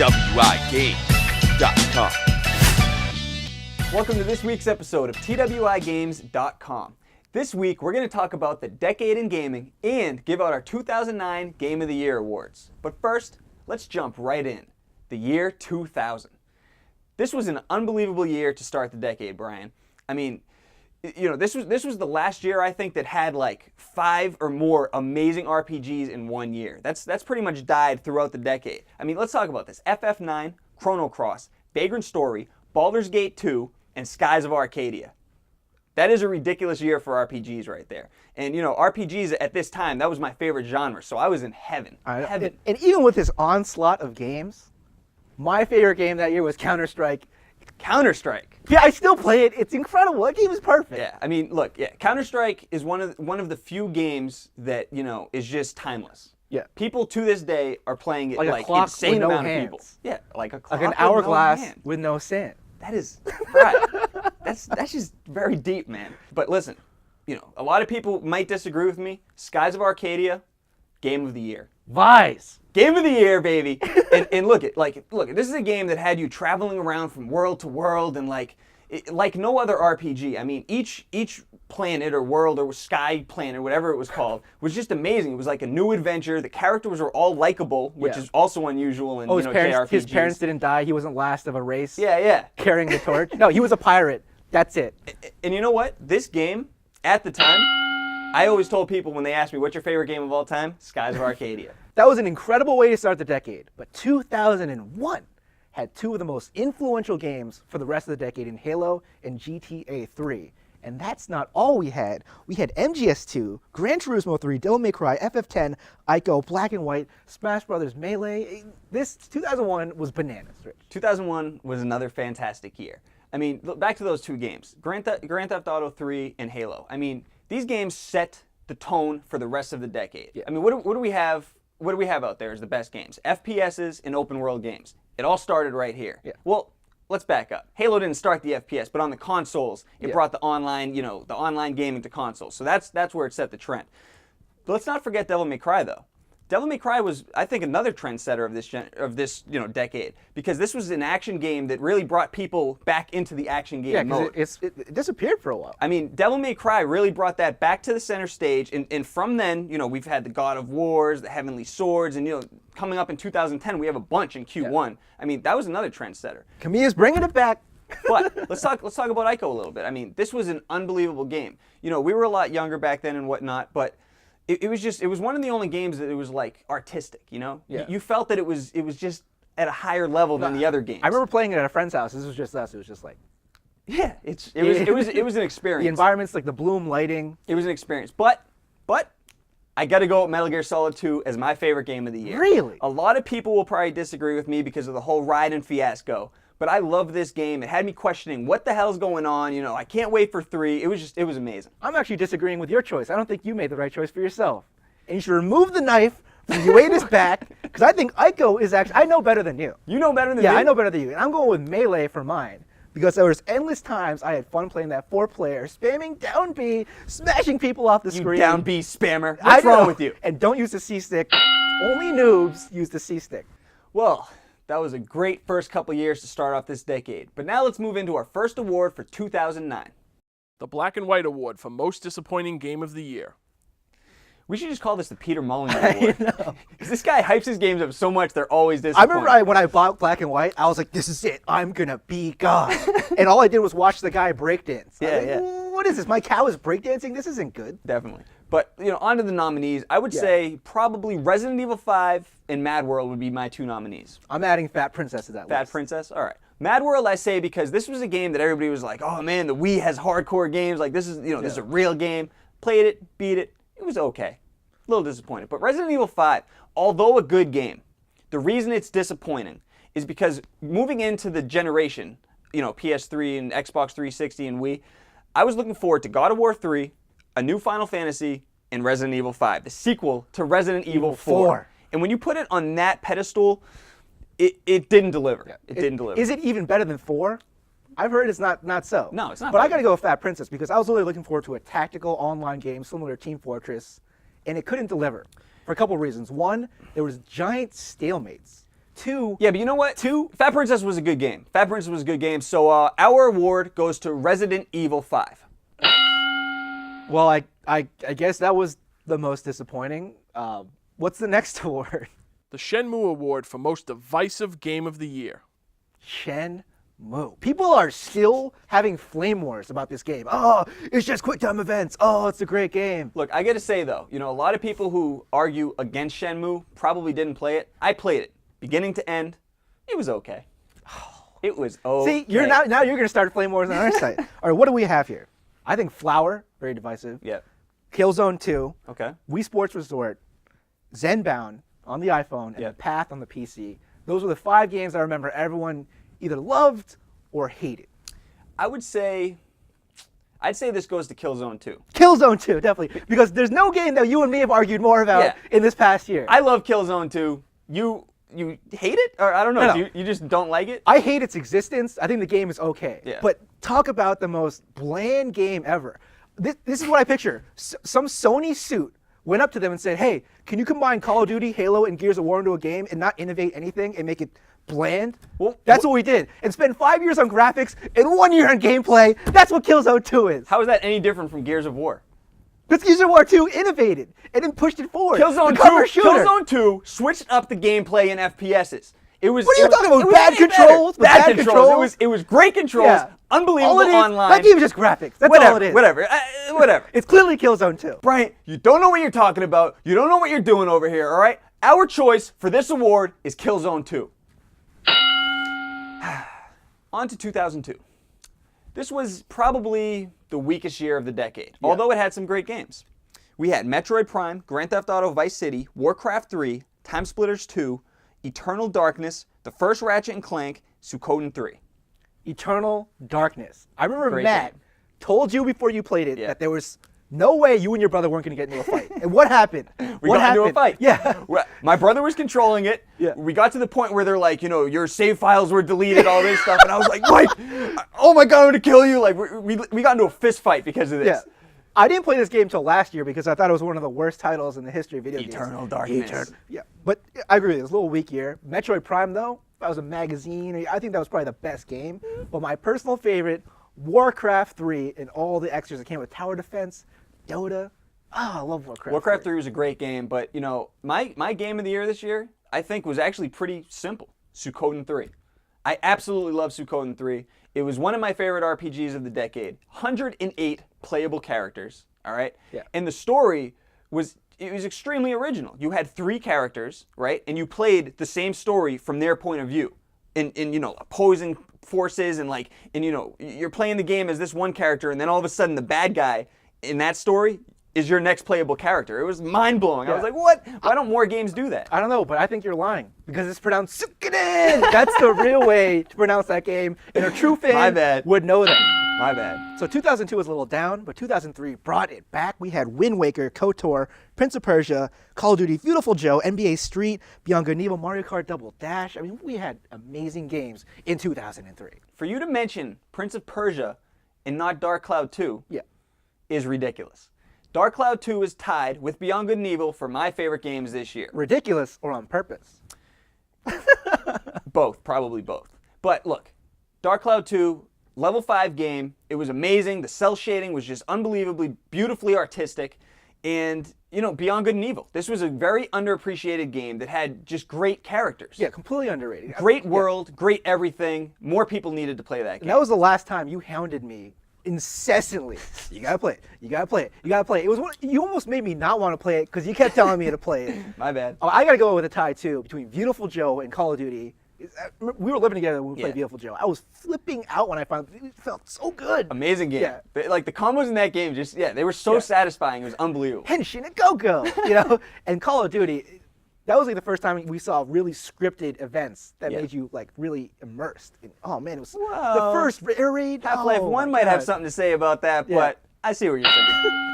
TWiGames.com. Welcome to this week's episode of TWiGames.com. This week, we're going to talk about the decade in gaming and give out our 2009 Game of the Year awards. But first, let's jump right in. The year 2000. This was an unbelievable year to start the decade, Brian. I mean, you know, this was the last year, I think, that had like 5 or more amazing RPGs in one year. That's pretty much died throughout the decade. I mean, let's talk about this. FF9, Chrono Cross, Vagrant Story, Baldur's Gate 2, and Skies of Arcadia. That is a ridiculous year for RPGs right there. And, you know, RPGs at this time, that was my favorite genre, so I was in heaven. And even with this onslaught of games, my favorite game that year was Counter-Strike. Counter-Strike. Yeah, I still play it. It's incredible. That game is perfect. Yeah, I mean, look, yeah, Counter-Strike is one of the few games that, you know, is just timeless. Yeah. People to this day are playing it like a clock insane with no amount hands. of people. Yeah, like a clock Like an with hourglass no hand. with no sand. That is right. That's just very deep, man. But listen, you know, a lot of people might disagree with me. Skies of Arcadia, Game of the Year. Vice. Game of the Year, baby. and look, this is a game that had you traveling around from world to world and like no other RPG. I mean, each planet or world or sky planet, whatever it was called, was just amazing. It was like a new adventure. The characters were all likable, which is also unusual in JRPGs. His parents didn't die. He wasn't last of a race. Yeah. Carrying the torch. No, he was a pirate. That's it. And you know what? This game, at the time, I always told people when they asked me, what's your favorite game of all time? Skies of Arcadia. That was an incredible way to start the decade. But 2001 had 2 of the most influential games for the rest of the decade in Halo and GTA 3. And that's not all we had. We had MGS2, Gran Turismo 3, Devil May Cry, FF10, Ico, Black and White, Smash Brothers Melee. This 2001 was bananas, Rich. 2001 was another fantastic year. I mean, look back to those 2 games, Grand Theft Auto 3 and Halo. I mean, these games set the tone for the rest of the decade. Yeah. I mean, what do we have? What do we have out there as the best games? FPSs and open world games. It all started right here. Yeah. Well, let's back up. Halo didn't start the FPS, but on the consoles, it brought the online, the online gaming to consoles. So that's where it set the trend. But let's not forget Devil May Cry, though. Devil May Cry was, I think, another trendsetter of this decade, because this was an action game that really brought people back into the action game mode. Yeah, it disappeared for a while. I mean, Devil May Cry really brought that back to the center stage, and from then, we've had the God of Wars, the Heavenly Swords, and coming up in 2010, we have a bunch in Q1. Yeah. I mean, that was another trendsetter. Kamiya's bringing it back. But let's talk about Ico a little bit. I mean, this was an unbelievable game. We were a lot younger back then and whatnot, but it was one of the only games that it was like artistic, Yeah. You felt that it was just at a higher level than the other games. I remember playing it at a friend's house. This was just us. It was just like, yeah, it was an experience. The environments, like the bloom lighting. It was an experience. But I got to go with Metal Gear Solid 2 as my favorite game of the year. Really? A lot of people will probably disagree with me because of the whole Raiden fiasco. But I love this game. It had me questioning what the hell's going on. I can't wait for 3. It was amazing. I'm actually disagreeing with your choice. I don't think you made the right choice for yourself. And you should remove the knife from Ueda's back, because I think Ico is actually, I know better than you. You know better than me? Yeah, I know better than you. And I'm going with Melee for mine, because there was endless times I had fun playing that 4-player, spamming down B, smashing people off the screen. You down B spammer. What's wrong with you? And don't use the C-stick. Only noobs use the C-stick. Well, that was a great first couple years to start off this decade. But now let's move into our first award for 2009. The Black and White Award for Most Disappointing Game of the Year. We should just call this the Peter Molyneux Award. Because this guy hypes his games up so much, they're always I disappointing. remember when I bought Black and White, I was like, this is it. I'm going to be God. And all I did was watch the guy breakdance. Yeah. What is this? My cow is breakdancing? This isn't good. Definitely. But, on to the nominees. I would say probably Resident Evil 5 and Mad World would be my 2 nominees. I'm adding Fat Princess to that list. Fat Princess? All right. Mad World, I say, because this was a game that everybody was like, oh man, the Wii has hardcore games. Like, this is, this is a real game. Played it, beat it. It was okay. A little disappointed. But Resident Evil 5, although a good game, the reason it's disappointing is because moving into the generation, PS3 and Xbox 360 and Wii, I was looking forward to God of War 3, a new Final Fantasy, and Resident Evil 5, the sequel to Resident Evil 4. And when you put it on that pedestal, it didn't deliver. Yeah. It didn't deliver. Is it even better than 4? I've heard it's not so. No, it's not. But I got to go with Fat Princess, because I was really looking forward to a tactical online game similar to Team Fortress, and it couldn't deliver for a couple of reasons. One, there was giant stalemates. Two. Yeah, but you know what? Fat Princess was a good game. Fat Princess was a good game. So our award goes to Resident Evil 5. Well, I guess that was the most disappointing. What's the next award? The Shenmue Award for Most Divisive Game of the Year. Shenmue. People are still having flame wars about this game. Oh, it's just quick time events. Oh, it's a great game. Look, I got to say though, a lot of people who argue against Shenmue probably didn't play it. I played it, beginning to end. It was okay. It was okay. See, now you're gonna start flame wars on our site. All right, what do we have here? I think Flower, very divisive. Yeah. Killzone 2. Okay. Wii Sports Resort. Zenbound on the iPhone, and Path on the PC. Those were the 5 games I remember everyone either loved or hated. I'd say this goes to Killzone 2. Killzone 2, definitely. Because there's no game that you and me have argued more about in this past year. I love Killzone 2. You hate it? Or I don't know. No. You just don't like it? I hate its existence. I think the game is okay. Yeah. But talk about the most bland game ever. This is what I picture. Some Sony suit went up to them and said, hey, can you combine Call of Duty, Halo, and Gears of War into a game and not innovate anything and make it bland? Well, that's what we did. And spend 5 years on graphics and 1 year on gameplay. That's what Killzone 2 is. How is that any different from Gears of War? Because Gears of War 2 innovated and then pushed it forward. Killzone 2 switched up the gameplay in FPSs. What are you talking about? Bad controls? Bad controls. It was great controls. Yeah. Unbelievable online. That game is just graphics. That's all it is. Whatever. It's clearly Killzone 2. Brian, you don't know what you're talking about. You don't know what you're doing over here, all right? Our choice for this award is Killzone 2. On to 2002. This was probably the weakest year of the decade, although it had some great games. We had Metroid Prime, Grand Theft Auto Vice City, Warcraft 3, Time Splitters 2, Eternal Darkness, the first Ratchet & Clank, Suikoden 3. Eternal Darkness. I remember Great Matt game. told you before you played it that there was no way you and your brother weren't going to get into a fight. And what happened? We got into a fight. Yeah. My brother was controlling it. Yeah. We got to the point where they're like, your save files were deleted, all this stuff. And I was like, Mike, oh my God, I'm going to kill you. Like, we got into a fist fight because of this. Yeah. I didn't play this game till last year because I thought it was one of the worst titles in the history of video games. Eternal Darkness. Yeah, but I agree with you. It was a little weak year. Metroid Prime, though, that was a magazine. I think that was probably the best game. But my personal favorite, Warcraft 3 and all the extras that came with Tower Defense, Dota. I love Warcraft. Warcraft 3 was a great game, but, my game of the year this year, I think, was actually pretty simple. Suikoden 3. I absolutely love Suikoden 3. It was one of my favorite RPGs of the decade. 108 playable characters, all right? Yeah. And the story was extremely original. You had 3 characters, right? And you played the same story from their point of view. In opposing forces and you're playing the game as this one character and then all of a sudden the bad guy in that story is your next playable character. It was mind-blowing. I was like, what? Why don't more games do that? I don't know, but I think you're lying because it's pronounced Suikoden. That's the real way to pronounce that game, and a true fan would know that. My bad. So 2002 was a little down, but 2003 brought it back. We had Wind Waker, KOTOR, Prince of Persia, Call of Duty, Beautiful Joe, NBA Street, Beyond Good and Evil, Mario Kart Double Dash. I mean, we had amazing games in 2003. For you to mention Prince of Persia and not Dark Cloud 2 is ridiculous. Dark Cloud 2 is tied with Beyond Good and Evil for my favorite games this year. Ridiculous or on purpose? Both, probably both. But look, Dark Cloud 2, level 5 game. It was amazing. The cell shading was just unbelievably beautifully artistic. And, Beyond Good and Evil. This was a very underappreciated game that had just great characters. Yeah, completely underrated. Great world, great everything. More people needed to play that game. And that was the last time you hounded me incessantly. You gotta play it. You gotta play it. You gotta play it. It was you almost made me not want to play it because you kept telling me to play it. My bad. I gotta go with a tie too between Beautiful Joe and Call of Duty. We were living together when we played Beautiful Joe. I was flipping out when I found it felt so good. Amazing game. Yeah. Like the combos in that game, they were so satisfying. It was unbelievable. Henshin and Go-Go, And Call of Duty, that was like the first time we saw really scripted events that made you like really immersed. Oh man, it was the first air raid. Half-Life 1 might have something to say about that, but I see what you're saying.